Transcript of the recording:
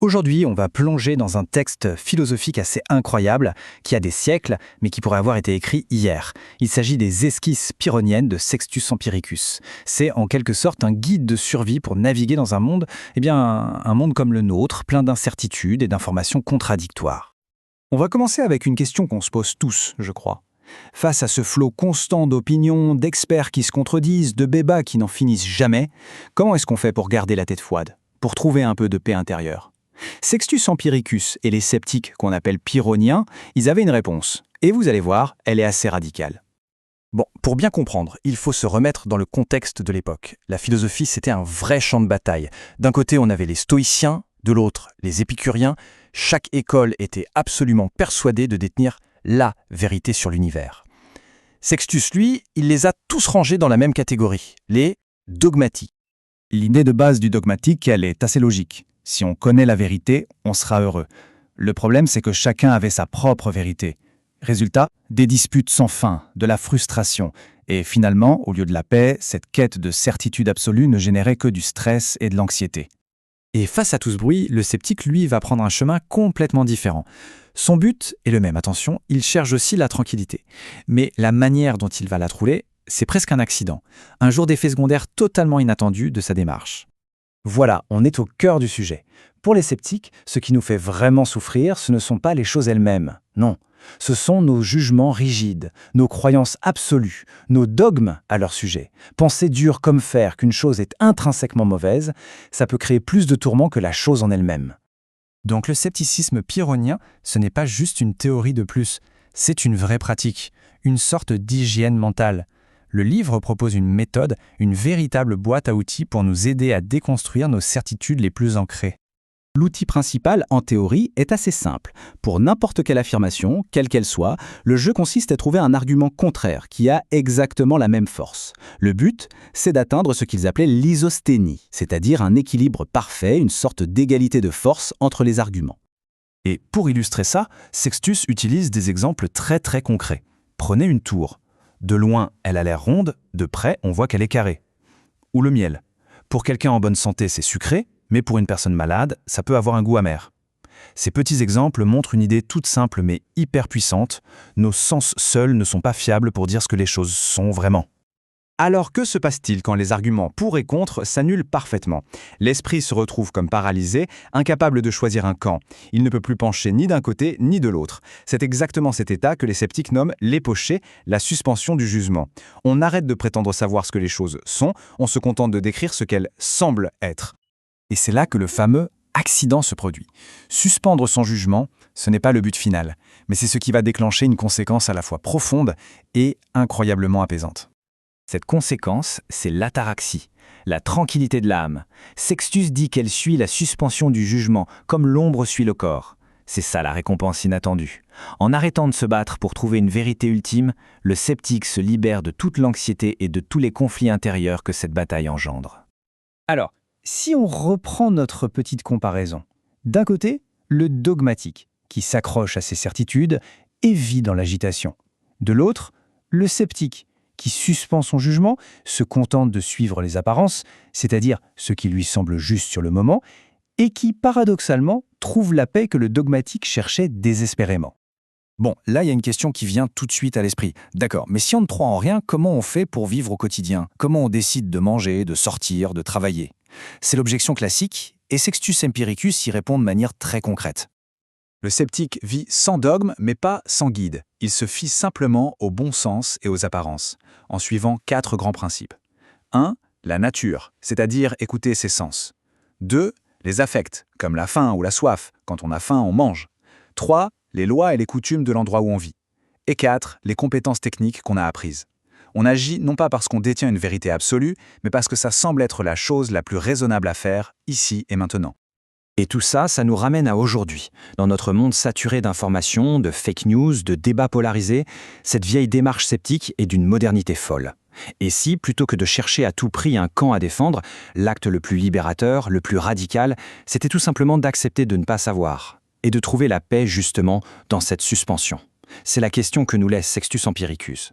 Aujourd'hui, on va plonger dans un texte philosophique assez incroyable, qui a des siècles, mais qui pourrait avoir été écrit hier. Il s'agit des Esquisses pyrrhoniennes de Sextus Empiricus. C'est en quelque sorte un guide de survie pour naviguer dans un monde, un monde comme le nôtre, plein d'incertitudes et d'informations contradictoires. On va commencer avec une question qu'on se pose tous, je crois. Face à ce flot constant d'opinions, d'experts qui se contredisent, de débats qui n'en finissent jamais, comment est-ce qu'on fait pour garder la tête froide, pour trouver un peu de paix intérieure ? Sextus Empiricus et les sceptiques qu'on appelle pyrrhoniens, ils avaient une réponse. Et vous allez voir, elle est assez radicale. Bon, pour bien comprendre, il faut se remettre dans le contexte de l'époque. La philosophie, c'était un vrai champ de bataille. D'un côté, on avait les stoïciens, de l'autre, les épicuriens. Chaque école était absolument persuadée de détenir la vérité sur l'univers. Sextus, lui, il les a tous rangés dans la même catégorie, les dogmatiques. L'idée de base du dogmatique, elle est assez logique. Si on connaît la vérité, on sera heureux. Le problème, c'est que chacun avait sa propre vérité. Résultat, des disputes sans fin, de la frustration. Et finalement, au lieu de la paix, cette quête de certitude absolue ne générait que du stress et de l'anxiété. Et face à tout ce bruit, le sceptique, lui, va prendre un chemin complètement différent. Son but est le même, attention, il cherche aussi la tranquillité. Mais la manière dont il va la trouver, c'est presque un accident. Un jour d'effet secondaire totalement inattendu de sa démarche. Voilà, on est au cœur du sujet. Pour les sceptiques, ce qui nous fait vraiment souffrir, ce ne sont pas les choses elles-mêmes. Non, ce sont nos jugements rigides, nos croyances absolues, nos dogmes à leur sujet. Penser dur comme fer qu'une chose est intrinsèquement mauvaise, ça peut créer plus de tourments que la chose en elle-même. Donc le scepticisme pyrrhonien, ce n'est pas juste une théorie de plus, c'est une vraie pratique, une sorte d'hygiène mentale. Le livre propose une méthode, une véritable boîte à outils pour nous aider à déconstruire nos certitudes les plus ancrées. L'outil principal, en théorie, est assez simple. Pour n'importe quelle affirmation, quelle qu'elle soit, le jeu consiste à trouver un argument contraire qui a exactement la même force. Le but, c'est d'atteindre ce qu'ils appelaient l'isosténie, c'est-à-dire un équilibre parfait, une sorte d'égalité de force entre les arguments. Et pour illustrer ça, Sextus utilise des exemples très concrets. Prenez une tour. De loin, elle a l'air ronde, de près, on voit qu'elle est carrée. Ou le miel. Pour quelqu'un en bonne santé, c'est sucré, mais pour une personne malade, ça peut avoir un goût amer. Ces petits exemples montrent une idée toute simple mais hyper puissante. Nos sens seuls ne sont pas fiables pour dire ce que les choses sont vraiment. Alors que se passe-t-il quand les arguments pour et contre s'annulent parfaitement ? L'esprit se retrouve comme paralysé, incapable de choisir un camp. Il ne peut plus pencher ni d'un côté ni de l'autre. C'est exactement cet état que les sceptiques nomment l'époché, la suspension du jugement. On arrête de prétendre savoir ce que les choses sont, on se contente de décrire ce qu'elles semblent être. Et c'est là que le fameux accident se produit. Suspendre son jugement, ce n'est pas le but final, mais c'est ce qui va déclencher une conséquence à la fois profonde et incroyablement apaisante. Cette conséquence, c'est l'ataraxie, la tranquillité de l'âme. Sextus dit qu'elle suit la suspension du jugement, comme l'ombre suit le corps. C'est ça la récompense inattendue. En arrêtant de se battre pour trouver une vérité ultime, le sceptique se libère de toute l'anxiété et de tous les conflits intérieurs que cette bataille engendre. Alors, si on reprend notre petite comparaison, d'un côté, le dogmatique, qui s'accroche à ses certitudes et vit dans l'agitation. De l'autre, le sceptique, qui suspend son jugement, se contente de suivre les apparences, c'est-à-dire ce qui lui semble juste sur le moment, et qui, paradoxalement, trouve la paix que le dogmatique cherchait désespérément. Bon, là, il y a une question qui vient tout de suite à l'esprit. D'accord, mais si on ne croit en rien, comment on fait pour vivre au quotidien ? Comment on décide de manger, de sortir, de travailler ? C'est l'objection classique, et Sextus Empiricus y répond de manière très concrète. Le sceptique vit sans dogme, mais pas sans guide. Il se fie simplement au bon sens et aux apparences, en suivant 4 grands principes. 1. La nature, c'est-à-dire écouter ses sens. 2. Les affects, comme la faim ou la soif. Quand on a faim, on mange. 3. Les lois et les coutumes de l'endroit où on vit. Et 4. Les compétences techniques qu'on a apprises. On agit non pas parce qu'on détient une vérité absolue, mais parce que ça semble être la chose la plus raisonnable à faire, ici et maintenant. Et tout ça, ça nous ramène à aujourd'hui. Dans notre monde saturé d'informations, de fake news, de débats polarisés, cette vieille démarche sceptique est d'une modernité folle. Et si, plutôt que de chercher à tout prix un camp à défendre, l'acte le plus libérateur, le plus radical, c'était tout simplement d'accepter de ne pas savoir, et de trouver la paix justement dans cette suspension. C'est la question que nous laisse Sextus Empiricus.